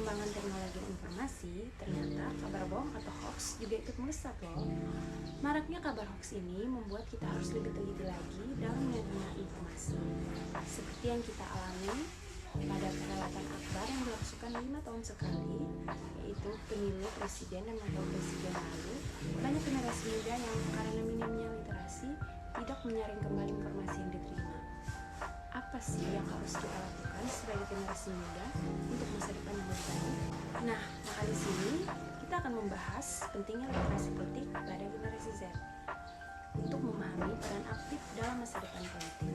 perkembangan teknologi informasi, ternyata kabar bohong atau hoax juga ikut melesat loh. Maraknya kabar hoax ini membuat kita harus lebih teliti lagi dalam menerima informasi. Seperti yang kita alami pada perhelatan akbar yang dilangsungkan 5 tahun sekali, yaitu pemilu presiden dan wakil presiden lalu, banyak generasi muda yang karena minimnya literasi tidak menyaring kembali informasi yang diterima. Apa sih yang harus kita lakukan sebagai generasi muda untuk masa depan yang lebih baik? Nah, maka di sini kita akan membahas pentingnya literasi politik pada generasi Z untuk memahami peran aktif dalam masa depan politik.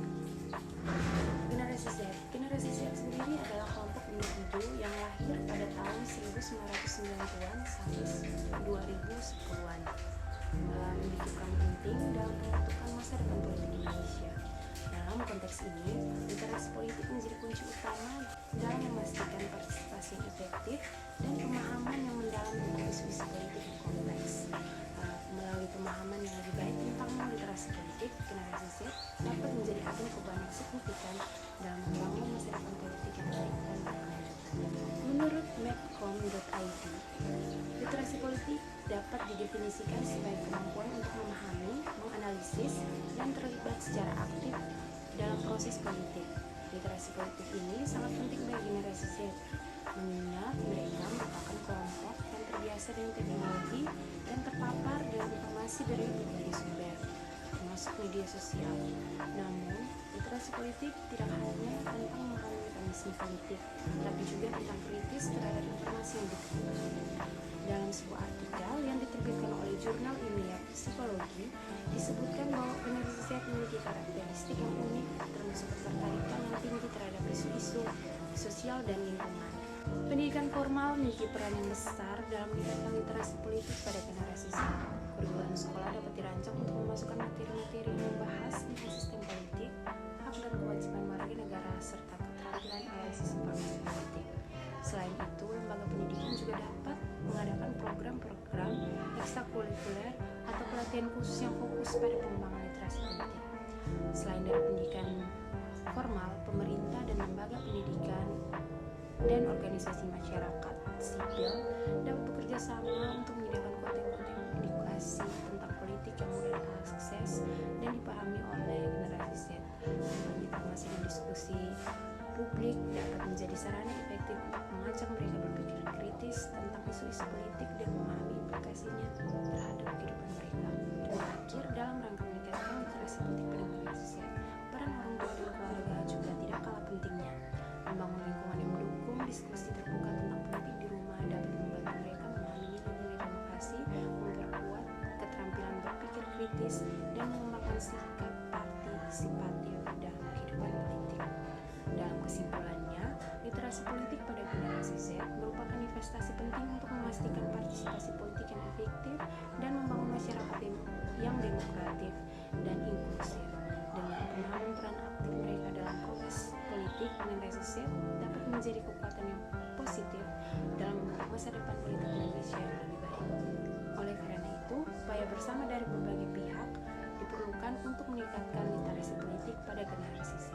Generasi Z sendiri adalah kelompok individu yang lahir pada tahun 1990-an sampai 2010-an. Memiliki peran penting dalam menentukan masa depan politik Indonesia. Dalam konteks ini, literasi politik menjadi kunci utama dalam memastikan partisipasi yang efektif dan pemahaman yang mendalam tentang isu-isu politik yang kompleks. Melalui pemahaman yang lebih baik tentang literasi politik, generasi Z dapat menjadi agen perubahan yang signifikan dalam membangun masa depan politik yang baik dan berkelanjutan. Menurut mapcom.id, literasi politik dapat didefinisikan sebagai kemampuan untuk memahami, menganalisis, dan terlibat secara aktif dalam proses politik. Literasi politik ini sangat penting bagi generasi Z, mengingat mereka merupakan kelompok yang terbiasa dengan teknologi dan terpapar dengan informasi dari berbagai sumber, termasuk media sosial. Namun, literasi politik tidak hanya tentang memahami mekanisme politik, tapi juga tentang kritis terhadap informasi yang diterima. Dalam sebuah artikel yang diterbitkan oleh jurnal ilmiah psikologi, disebutkan bahwa generasi Z memiliki karakteristik yang unik, termasuk ketertarikan yang tinggi terhadap isu-isu sosial dan lingkungan. Pendidikan formal memiliki peran yang besar dalam meningkatkan literasi politik pada generasi Z. Kurikulum sekolah dapat dirancang untuk memasukkan materi-materi yang membahas tentang sistem politik, hak dan kewajiban warga negara, serta keterampilan analisis informasi politik. Selain itu, lembaga pendidikan juga dapat mengadakan program-program ekstrakurikuler atau pelatihan khusus yang fokus pada pengembangan literasi politik. Selain dari pendidikan formal, pemerintah dan lembaga pendidikan dan organisasi masyarakat sipil dapat bekerja sama untuk menyediakan konten-konten edukasi tentang politik yang mudah diakses dan dipahami oleh generasi Z. Informasi dan diskusi publik dapat menjadi sarana efektif untuk mengajak mereka berpikir kritis tentang isu-isu politik dan memahami implikasinya terhadap kehidupan mereka. Dan terakhir, dalam rangka meningkatkan literasi politik pada generasi Z, peran orang tua dan keluarga juga tidak kalah pentingnya. Membangun lingkungan yang mendukung diskusi terbuka tentang politik di rumah dapat membantu mereka memahami nilai-nilai demokrasi, memperkuat keterampilan berpikir kritis, dan mengembangkan sikap partisipatif dalam kehidupan politik. Dalam kesimpulannya, literasi politik pada generasi Z merupakan investasi penting untuk memastikan partisipasi politik yang efektif dan membangun masyarakat yang demokratif dan inklusif. Dengan pemahaman peran aktif mereka dalam proses politik, generasi Z dapat menjadi kekuatan yang positif dalam membentuk masa depan politik Indonesia yang lebih baik. Oleh karena itu, upaya bersama dari berbagai pihak diperlukan untuk meningkatkan literasi politik pada generasi Z.